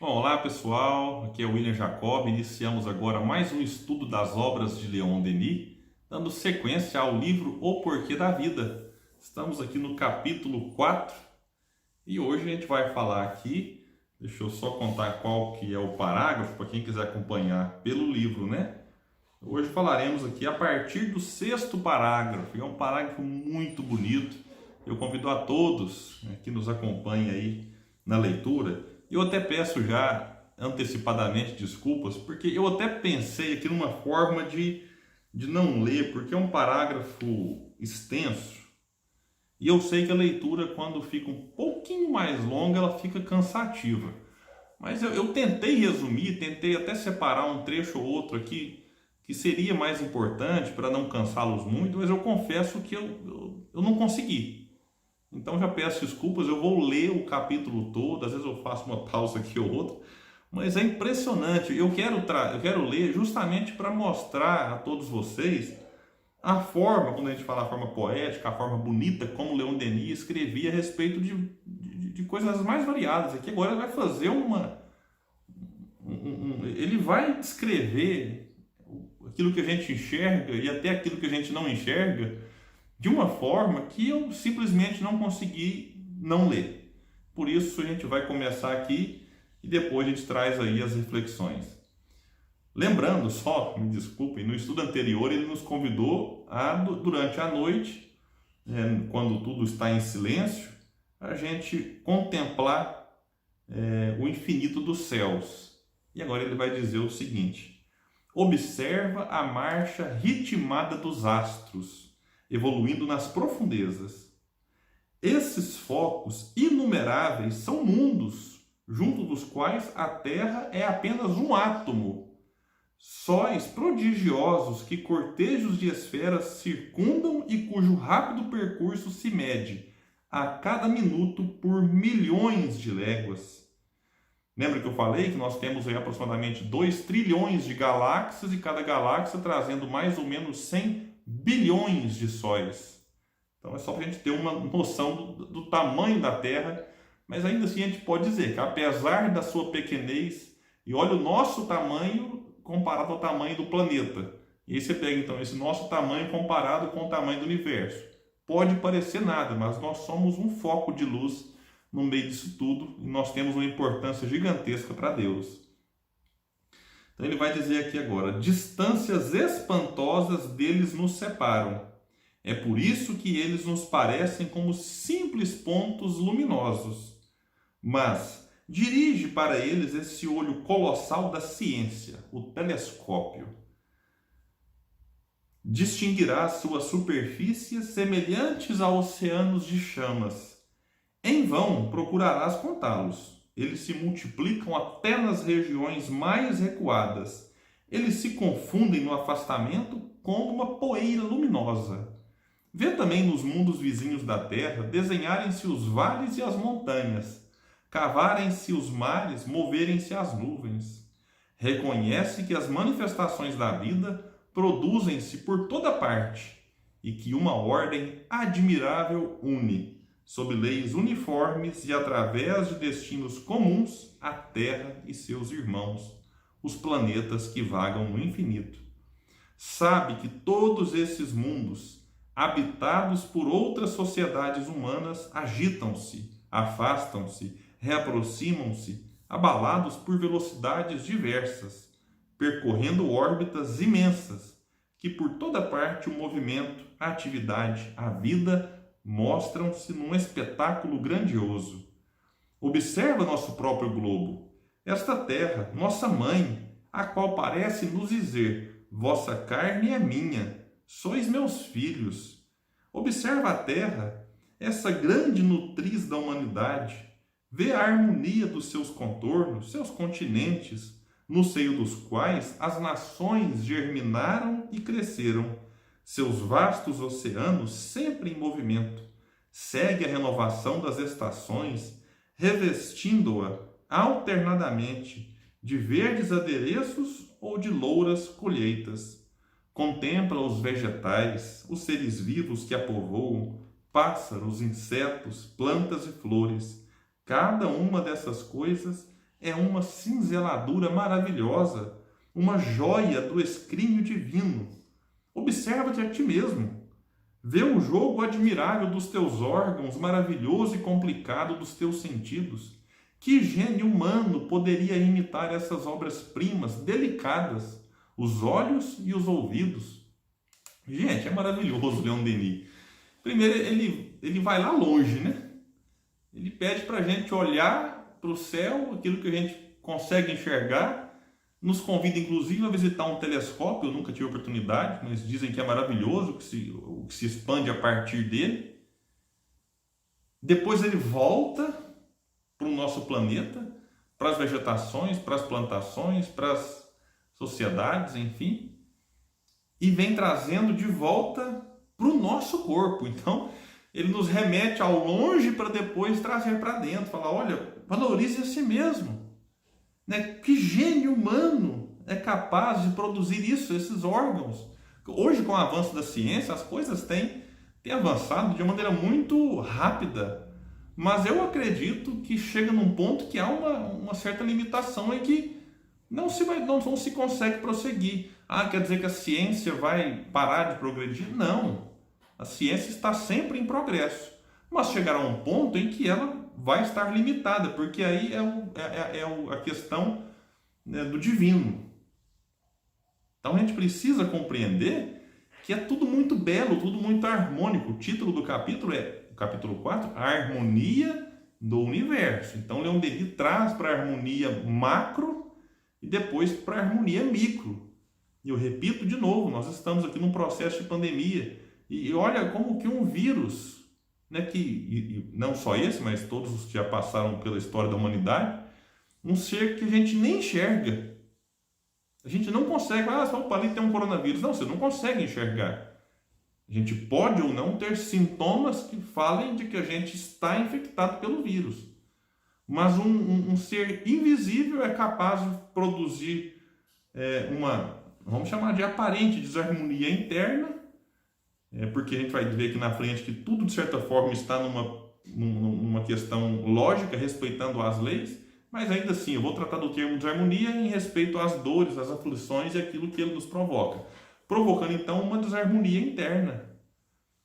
Bom, olá pessoal, aqui é o William Jacob. Iniciamos agora mais um estudo das obras de Leon Denis, dando sequência ao livro O Porquê da Vida. Estamos aqui no capítulo 4 e hoje a gente vai falar aqui, deixa eu só contar qual que é o parágrafo para quem quiser acompanhar pelo livro, né? Hoje falaremos aqui a partir do 6º parágrafo, é um parágrafo muito bonito. Eu convido a todos, né, que nos acompanhem aí na leitura. Eu até peço já antecipadamente desculpas, porque eu até pensei aqui numa forma de não ler, porque é um parágrafo extenso. E eu sei que a leitura, quando fica um pouquinho mais longa, ela fica cansativa. Mas eu tentei resumir, tentei até separar um trecho ou outro aqui que seria mais importante para não cansá-los muito, mas eu confesso que eu não consegui. Então já peço desculpas, eu vou ler o capítulo todo, às vezes eu faço uma pausa aqui ou outra, mas é impressionante. Eu quero ler justamente para mostrar a todos vocês a forma, quando a gente fala a forma poética, a forma bonita, como Leon Denis escrevia a respeito de coisas mais variadas. Aqui agora ele vai fazer ele vai descrever aquilo que a gente enxerga e até aquilo que a gente não enxerga de uma forma que eu simplesmente não consegui não ler. Por isso a gente vai começar aqui e depois a gente traz aí as reflexões. Lembrando só, me desculpem, no estudo anterior ele nos convidou a, durante a noite, quando tudo está em silêncio, a gente contemplar o infinito dos céus. E agora ele vai dizer o seguinte: observa a marcha ritmada dos astros, evoluindo nas profundezas. Esses focos inumeráveis são mundos, junto dos quais a Terra é apenas um átomo. Sóis prodigiosos que cortejos de esferas circundam e cujo rápido percurso se mede, a cada minuto, por milhões de léguas. Lembra que eu falei que nós temos aí aproximadamente 2 trilhões de galáxias e cada galáxia trazendo mais ou menos 100 bilhões de sóis. Então é só para a gente ter uma noção do tamanho da Terra, mas ainda assim a gente pode dizer que apesar da sua pequenez, e olha o nosso tamanho comparado ao tamanho do planeta, e aí você pega então esse nosso tamanho comparado com o tamanho do universo, pode parecer nada, mas nós somos um foco de luz no meio disso tudo e nós temos uma importância gigantesca para Deus. Então ele vai dizer aqui agora: distâncias espantosas deles nos separam. É por isso que eles nos parecem como simples pontos luminosos. Mas dirige para eles esse olho colossal da ciência, o telescópio. Distinguirás suas superfícies semelhantes a oceanos de chamas. Em vão procurarás contá-los. Eles se multiplicam até nas regiões mais recuadas. Eles se confundem no afastamento como uma poeira luminosa. Vê também nos mundos vizinhos da Terra desenharem-se os vales e as montanhas, cavarem-se os mares, moverem-se as nuvens. Reconhece que as manifestações da vida produzem-se por toda parte e que uma ordem admirável une, sob leis uniformes e através de destinos comuns, a Terra e seus irmãos, os planetas que vagam no infinito. Sabe que todos esses mundos, habitados por outras sociedades humanas, agitam-se, afastam-se, reaproximam-se, abalados por velocidades diversas, percorrendo órbitas imensas, que por toda parte o movimento, a atividade, a vida mostram-se num espetáculo grandioso. Observa nosso próprio globo, esta terra, nossa mãe, a qual parece nos dizer: vossa carne é minha, sois meus filhos. Observa a terra, essa grande nutriz da humanidade. Vê a harmonia dos seus contornos, seus continentes, no seio dos quais as nações germinaram e cresceram. Seus vastos oceanos sempre em movimento. Segue a renovação das estações, revestindo-a alternadamente de verdes adereços ou de louras colheitas. Contempla os vegetais, os seres vivos que a povoam, pássaros, insetos, plantas e flores. Cada uma dessas coisas é uma cinzeladura maravilhosa, uma joia do escrínio divino. Observa-te a ti mesmo. Vê o jogo admirável dos teus órgãos, maravilhoso e complicado dos teus sentidos. Que gênio humano poderia imitar essas obras-primas delicadas, os olhos e os ouvidos? Gente, é maravilhoso Leon Denis. Primeiro, ele vai lá longe, né? Ele pede para a gente olhar para o céu, aquilo que a gente consegue enxergar, nos convida inclusive a visitar um telescópio. Eu nunca tive oportunidade, mas dizem que é maravilhoso o que se expande a partir dele. Depois ele volta para o nosso planeta, para as vegetações, para as plantações, para as sociedades, enfim, e vem trazendo de volta para o nosso corpo. Então, ele nos remete ao longe para depois trazer para dentro, falar, olha, valorize a si mesmo. Né? Que gênio humano é capaz de produzir isso, esses órgãos? Hoje, com o avanço da ciência, as coisas têm avançado de maneira muito rápida, mas eu acredito que chega num ponto que há uma certa limitação em que não se consegue prosseguir. Quer dizer que a ciência vai parar de progredir? Não. A ciência está sempre em progresso, mas chegará um ponto em que ela vai estar limitada, porque aí a questão, né, do divino. Então a gente precisa compreender que é tudo muito belo, tudo muito harmônico. O título do capítulo é, o capítulo 4, a harmonia do universo. Então Leon Denis traz para a harmonia macro e depois para a harmonia micro. E eu repito de novo, nós estamos aqui num processo de pandemia. E olha como que um vírus, né, e não só esse, mas todos os que já passaram pela história da humanidade, um ser que a gente nem enxerga. A gente não consegue, só ali tem um coronavírus. Não, você não consegue enxergar. A gente pode ou não ter sintomas que falem de que a gente está infectado pelo vírus. Mas um ser invisível é capaz de produzir vamos chamar de aparente desarmonia interna, porque a gente vai ver aqui na frente que tudo, de certa forma, está numa questão lógica, respeitando as leis, mas ainda assim, eu vou tratar do termo desarmonia em respeito às dores, às aflições e aquilo que ele nos provoca, provocando, então, uma desarmonia interna.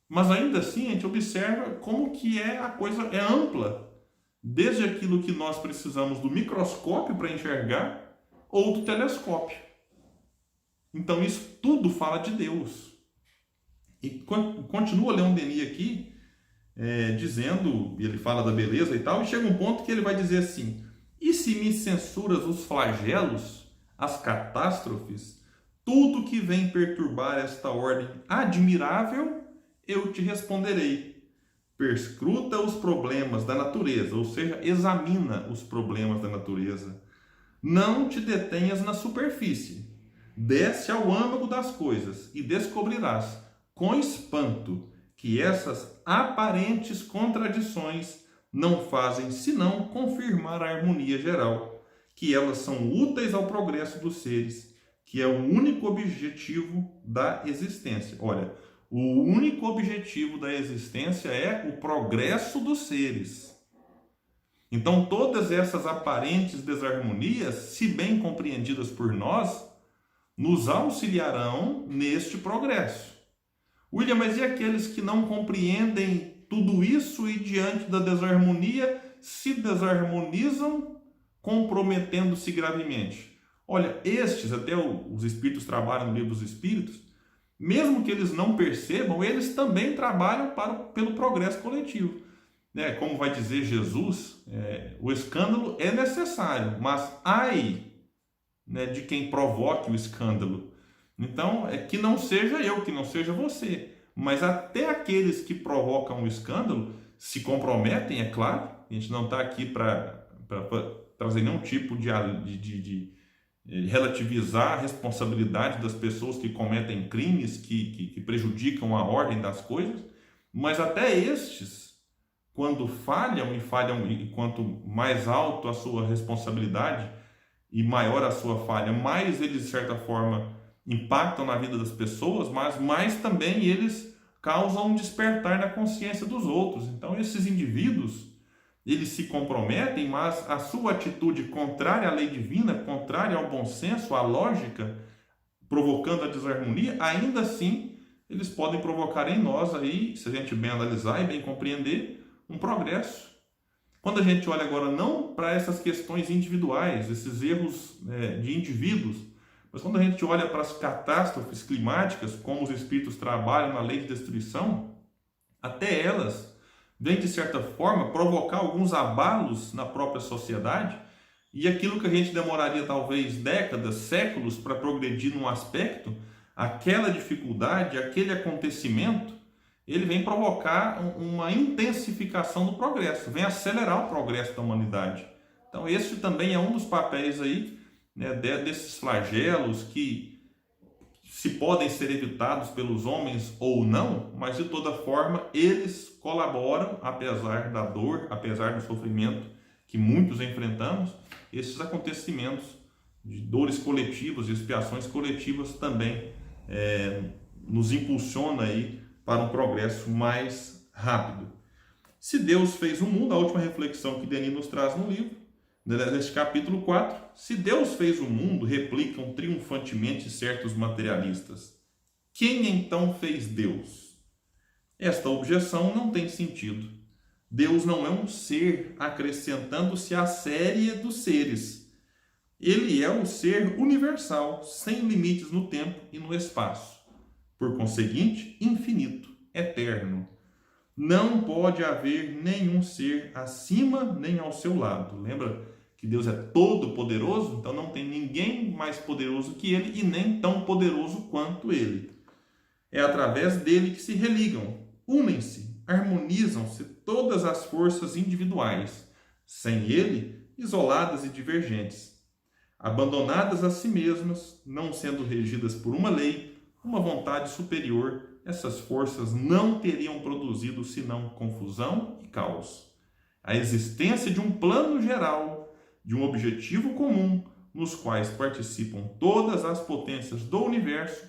Mas ainda assim, a gente observa como que a coisa é ampla, desde aquilo que nós precisamos do microscópio para enxergar ou do telescópio. Então, isso tudo fala de Deus. E continua Leon Denis aqui, dizendo, ele fala da beleza e tal, e chega um ponto que ele vai dizer assim: e se me censuras os flagelos, as catástrofes, tudo que vem perturbar esta ordem admirável, eu te responderei. Perscruta os problemas da natureza, ou seja, examina os problemas da natureza. Não te detenhas na superfície. Desce ao âmago das coisas e descobrirás, com espanto, que essas aparentes contradições não fazem senão confirmar a harmonia geral, que elas são úteis ao progresso dos seres, que é o único objetivo da existência. Olha, o único objetivo da existência é o progresso dos seres. Então, todas essas aparentes desarmonias, se bem compreendidas por nós, nos auxiliarão neste progresso. William, mas e aqueles que não compreendem tudo isso e diante da desarmonia se desarmonizam, comprometendo-se gravemente? Olha, estes, até os espíritos trabalham no livro dos espíritos, mesmo que eles não percebam, eles também trabalham pelo progresso coletivo. Como vai dizer Jesus, o escândalo é necessário, mas ai, de quem provoque o escândalo. Então, que não seja eu, que não seja você, mas até aqueles que provocam o escândalo se comprometem, é claro. A gente não está aqui para trazer nenhum tipo de relativizar a responsabilidade das pessoas que cometem crimes, que prejudicam a ordem das coisas, mas até estes, quando falham, e quanto mais alto a sua responsabilidade e maior a sua falha, mais eles, de certa forma, impactam na vida das pessoas, mas mais também eles causam um despertar na consciência dos outros. Então, esses indivíduos, eles se comprometem, mas a sua atitude contrária à lei divina, contrária ao bom senso, à lógica, provocando a desarmonia, ainda assim eles podem provocar em nós aí, se a gente bem analisar e bem compreender, um progresso. Quando a gente olha agora não para essas questões individuais, esses erros de indivíduos, mas quando a gente olha para as catástrofes climáticas, como os espíritos trabalham na lei de destruição, até elas vêm, de certa forma, provocar alguns abalos na própria sociedade, e aquilo que a gente demoraria talvez décadas, séculos para progredir num aspecto, aquela dificuldade, aquele acontecimento, ele vem provocar uma intensificação do progresso, vem acelerar o progresso da humanidade. Então esse também é um dos papéis aí, né, desses flagelos que se podem ser evitados pelos homens ou não, mas de toda forma eles colaboram, apesar da dor, apesar do sofrimento que muitos enfrentamos, esses acontecimentos de dores coletivas e expiações coletivas também nos impulsiona aí para um progresso mais rápido. Se Deus fez o mundo, a última reflexão que Denis nos traz no livro, neste capítulo 4, se Deus fez o mundo, replicam triunfantemente certos materialistas. Quem então fez Deus? Esta objeção não tem sentido. Deus não é um ser acrescentando-se à série dos seres. Ele é o ser universal, sem limites no tempo e no espaço. Por conseguinte, infinito, eterno. Não pode haver nenhum ser acima nem ao seu lado. Lembra que Deus é todo poderoso? Então não tem ninguém mais poderoso que ele e nem tão poderoso quanto ele. É através dele que se religam, unem-se, harmonizam-se todas as forças individuais. Sem ele, isoladas e divergentes. Abandonadas a si mesmas, não sendo regidas por uma lei, uma vontade superior, essas forças não teriam produzido senão confusão e caos. A existência de um plano geral, de um objetivo comum, nos quais participam todas as potências do universo,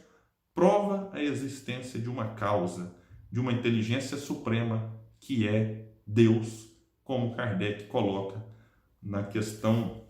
prova a existência de uma causa, de uma inteligência suprema, que é Deus, como Kardec coloca na questão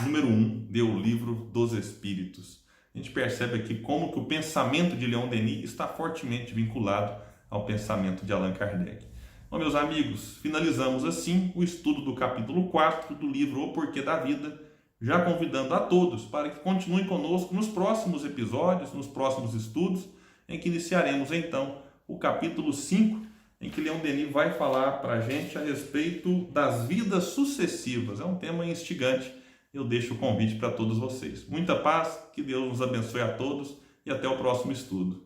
número 1 do Livro dos Espíritos. A gente percebe aqui como que o pensamento de Leon Denis está fortemente vinculado ao pensamento de Allan Kardec. Bom, meus amigos, finalizamos assim o estudo do capítulo 4 do livro O Porquê da Vida, já convidando a todos para que continuem conosco nos próximos episódios, nos próximos estudos, em que iniciaremos então o capítulo 5, em que Leon Denis vai falar para a gente a respeito das vidas sucessivas. É um tema instigante. Eu deixo o convite para todos vocês. Muita paz, que Deus nos abençoe a todos e até o próximo estudo.